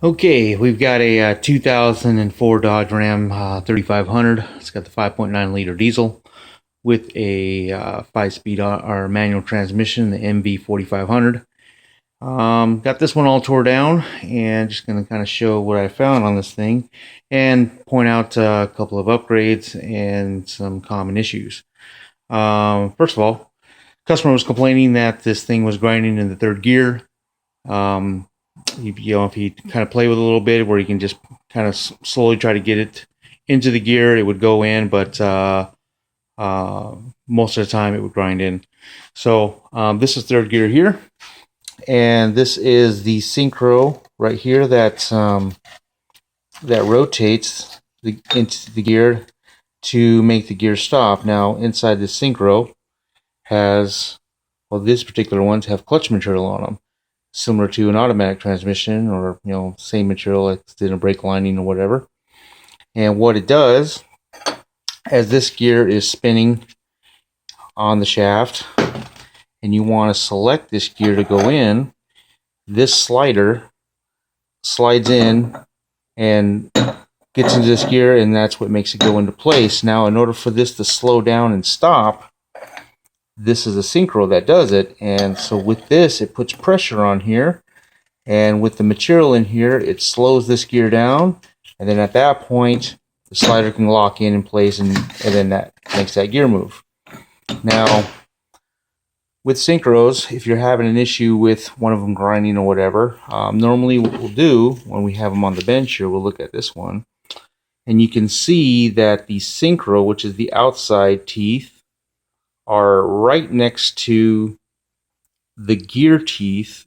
Okay, we've got a 2004 Dodge Ram 3500. It's got the 5.9 liter diesel with a 5-speed or manual transmission, the NV4500. Got this one all tore down, and just going to kind of show what I found on this thing and point out a couple of upgrades and some common issues. First of all, customer was complaining that this thing was grinding in the third gear. If you kind of play with it a little bit, where you can just kind of slowly try to get it into the gear, it would go in, but most of the time it would grind in. So this is third gear here, and this is the synchro right here that rotates into the gear to make the gear stop. Now inside this synchro has, well, this particular ones have clutch material on them, similar to an automatic transmission, or same material like in a brake lining or whatever. And what it does, as this gear is spinning on the shaft and you want to select this gear to go in, this slider slides in and gets into this gear, and that's what makes it go into place. Now in order for this to slow down and stop, this is a synchro that does it, and so with this it puts pressure on here, and with the material in here it slows this gear down, and then at that point the slider can lock in place, and then that makes that gear move. Now with synchros, if you're having an issue with one of them grinding or whatever, normally what we'll do when we have them on the bench here, we'll look at this one, and you can see that the synchro, which is the outside teeth, are right next to the gear teeth,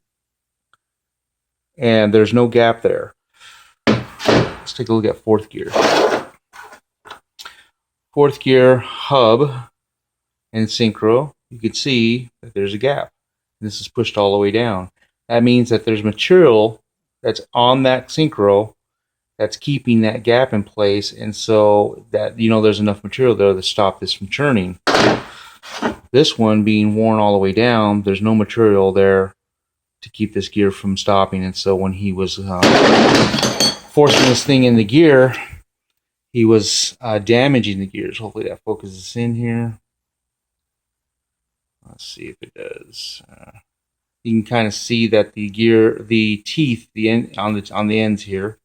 and there's no gap there. Let's take a look at fourth gear. Fourth gear hub and synchro, you can see that there's a gap. This is pushed all the way down. That means that there's material that's on that synchro that's keeping that gap in place, and so that there's enough material there to stop this from turning. This one being worn all the way down, there's no material there to keep this gear from stopping, and so when he was forcing this thing in the gear, he was damaging the gears. Hopefully that focuses in here. Let's see if it does. You can kind of see that the gear, the teeth, the end on the ends here,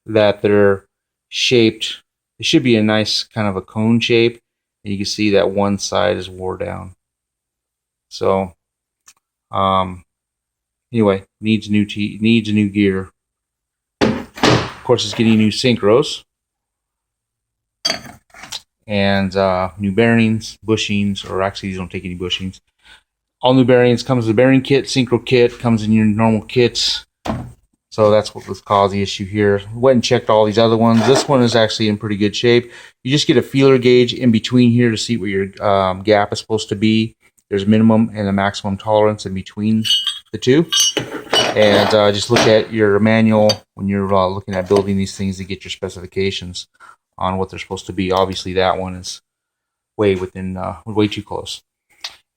that they're shaped. It should be a nice kind of a cone shape, and you can see that one side is wore down. So, anyway, needs a new gear. Of course, it's getting new synchros and new bearings, bushings, or actually these don't take any bushings. All new bearings. Comes with a bearing kit, synchro kit, comes in your normal kits. So that's what was caused the issue here. Went and checked all these other ones. This one is actually in pretty good shape. You just get a feeler gauge in between here to see where your gap is supposed to be. There's minimum and a maximum tolerance in between the two. And just look at your manual when you're looking at building these things to get your specifications on what they're supposed to be. Obviously that one is way too close.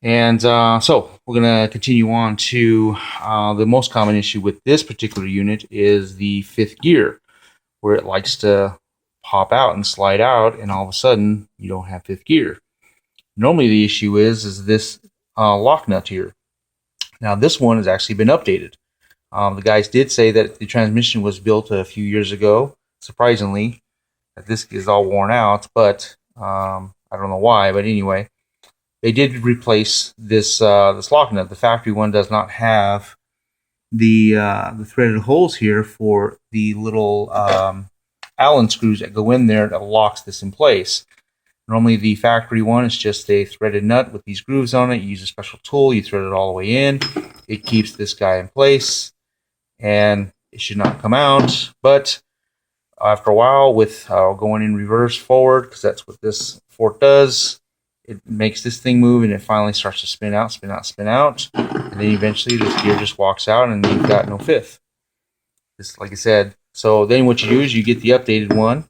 And so we're going to continue on to the most common issue with this particular unit is the fifth gear, where it likes to pop out and slide out, and all of a sudden you don't have fifth gear. Normally the issue is this lock nut here. Now this one has actually been updated. The guys did say that the transmission was built a few years ago. Surprisingly, that this is all worn out, but I don't know why. But anyway, they did replace this lock nut. The factory one does not have the threaded holes here for the little Allen screws that go in there that locks this in place. Normally the factory one is just a threaded nut with these grooves on it. You use a special tool, you thread it all the way in. It keeps this guy in place, and it should not come out. But after a while, with going in reverse forward, because that's what this fork does, it makes this thing move, and it finally starts to spin out, spin out, spin out, and then eventually this gear just walks out, and you've got no fifth. Just like I said. So then what you do is you get the updated one.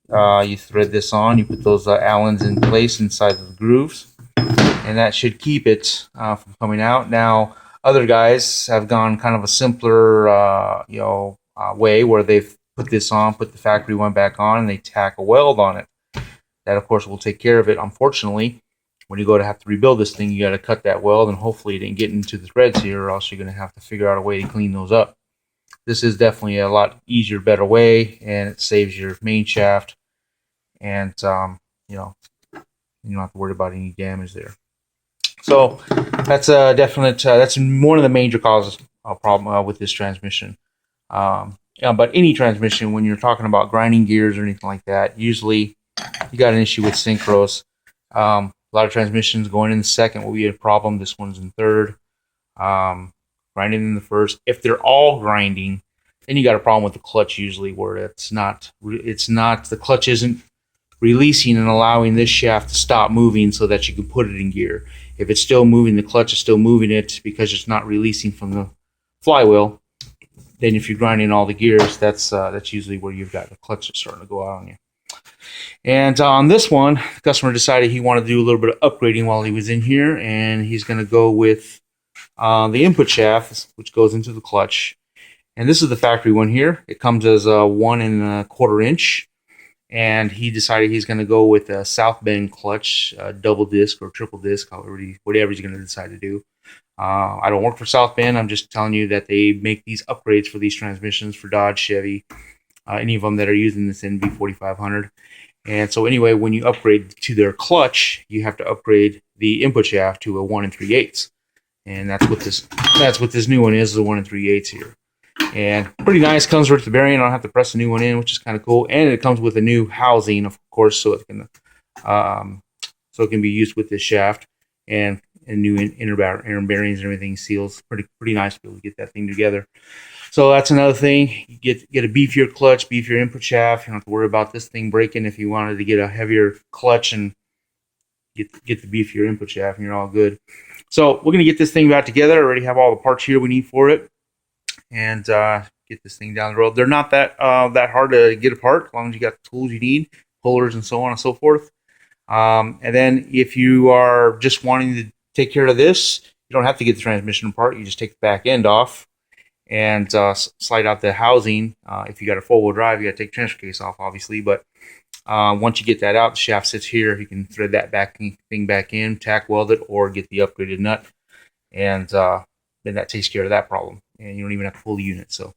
You thread this on, you put those Allens in place inside of the grooves, and that should keep it from coming out. Now, other guys have gone kind of a simpler, way where they've put this on, put the factory one back on, and they tack a weld on it. That, of course, will take care of it. Unfortunately, when you go to have to rebuild this thing, you got to cut that weld, and hopefully it didn't get into the threads here, or else you're going to have to figure out a way to clean those up. This is definitely a lot easier, better way, and it saves your main shaft, and you know, you don't have to worry about any damage there. So that's a definite. That's one of the major causes of problem with this transmission. Yeah, but any transmission, when you're talking about grinding gears or anything like that, usually you got an issue with synchros. A lot of transmissions going in the second will be a problem. This one's in third. Grinding in the first. If they're all grinding, then you got a problem with the clutch usually, where it's not the clutch isn't releasing and allowing this shaft to stop moving so that you can put it in gear. If it's still moving, the clutch is still moving it because it's not releasing from the flywheel. Then if you're grinding all the gears, that's usually where you've got the clutch starting to go out on you. And on this one, the customer decided he wanted to do a little bit of upgrading while he was in here, and he's going to go with the input shaft, which goes into the clutch. And this is the factory one here. It comes as a 1 1/4 inch. And he decided he's going to go with a South Bend clutch, double disc or triple disc, whatever he's going to decide to do. I don't work for South Bend. I'm just telling you that they make these upgrades for these transmissions for Dodge, Chevy, any of them that are using this NV4500. And so anyway, when you upgrade to their clutch, you have to upgrade the input shaft to a 1 3/8. And that's what this new one is, the 1 3/8 here. And pretty nice, comes with the bearing. I don't have to press a new one in, which is kind of cool. And it comes with a new housing, of course, so it can be used with this shaft, and new inner bearings and everything, seals. Pretty nice to be able to get that thing together. So that's another thing. You get a beefier clutch, beefier input shaft. You don't have to worry about this thing breaking if you wanted to get a heavier clutch and get the beefier input shaft, and you're all good. So we're going to get this thing back together. I already have all the parts here we need for it, and get this thing down the road. They're not that hard to get apart, as long as you got the tools you need, pullers and so on and so forth. And then if you are just wanting to take care of this, you don't have to get the transmission apart. You just take the back end off and slide out the housing. If you got a four-wheel drive, you got to take the transfer case off, obviously. But once you get that out, the shaft sits here. You can thread that thing back in, tack weld it, or get the upgraded nut, and then that takes care of that problem. And you don't even have to pull the unit. So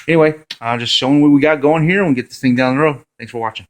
anyway, just showing what we got going here, and we'll get this thing down the road. Thanks for watching.